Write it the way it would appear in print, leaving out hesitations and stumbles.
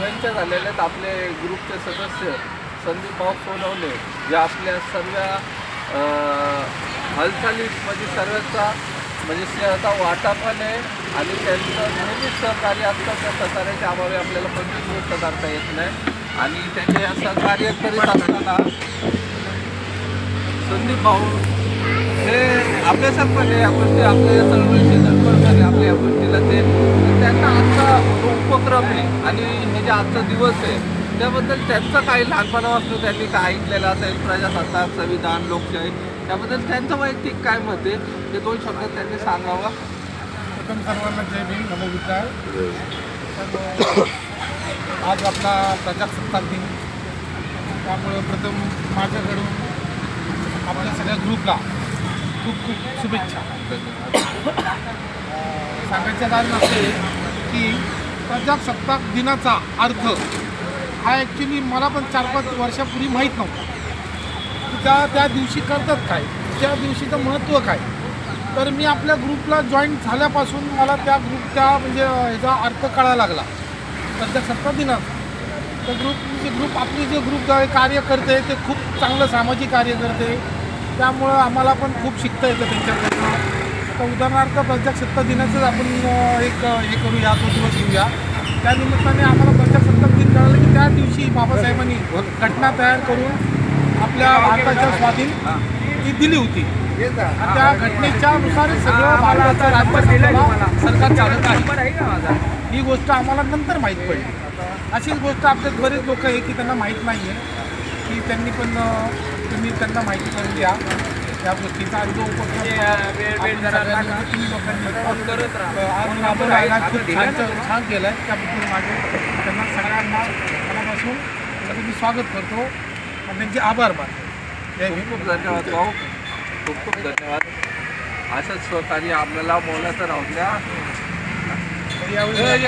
डिमेन्शन झालेले आहेत आपले ग्रुपचे सदस्य संदीप भाऊ सोनवणे, जे आपल्या सर्व हालचालीमध्ये सर्वांचा म्हणजे स्नेहाचा वाटा पण आहे आणि त्यांचं नेहमीच सहकार्य असतं. त्या सहकार्याच्या अभावी आपल्याला कोणतीच गोष्ट करता येत नाही. आणि त्याचे असं कार्य करीत असताना संदीप भाऊ हे आपल्यासारखं या गोष्टी आपल्या चळवळीशी धडपड आपल्या या गोष्टीला ते त्यांना आजचा जो उपक्रम आहे आणि हे जे आजचा दिवस आहे त्याबद्दल त्यांचं काही लहानपणापासून त्यांनी काय ऐकलेलं असेल, प्रजासत्ताक, संविधान, लोकशाही, त्याबद्दल त्यांचं वैयक्तिक काय मत आहे ते 2 शब्दात त्यांनी सांगावं. प्रथम सर्वांना जय भीम, नमो बुद्धाय. आज आपला प्रजासत्ताक दिन, त्यामुळे प्रथम माझ्याकडून आपल्या सगळ्या ग्रुपला खूप खूप शुभेच्छा. सांगायचं कारण असे की प्रजासत्ताक दिनाचा अर्थ हा ॲक्च्युली मला पण 4-5 वर्षापूर्वी माहीत नव्हता. त्या दिवशी करतात काय, त्या दिवशीचं महत्त्व काय. तर मी आपल्या ग्रुपला जॉईन झाल्यापासून मला त्या म्हणजे ह्याचा अर्थ कळायला लागला प्रजासत्ताक दिनाचा. तर ग्रुप आपले जे ग्रुप कार्य करते ते खूप चांगलं सामाजिक कार्य करते, त्यामुळं आम्हाला पण खूप शिकता येतं त्यांच्याकडनं. आता उदाहरणार्थ प्रजासत्ताक दिनाचंच आपण हे करूया, तो दिवस घेऊया. त्या निमित्ताने आम्हाला प्रजासत्ताक दिन कळालं की त्या दिवशी बाबासाहेबांनी घटना तयार करून आपल्या भारताच्या स्वाधीन ती दिली होती. त्या घटनेच्या नुसार सगळं भारताचं राज्य सरकार चालत आहे. ही गोष्ट आम्हाला नंतर माहीत पडली. अशीच गोष्ट आपल्यात बरेच लोक आहे की त्यांना माहीत नाही आहे, की त्यांनी पण तुम्ही त्यांना माहिती करून द्या या गोष्टीचा. आणि जो उपक्रम तुम्ही लोकांनी खूप छान केलं आहे, त्याबद्दल माझे त्यांना सगळ्यांना मनापासून मी स्वागत करतो आणि त्यांचे आभार मानतो. खूप खूप धन्यवाद भाऊ, खूप खूप धन्यवाद. असंच सहकार्य आपल्याला बोलायचं राहू द्या. यावेळी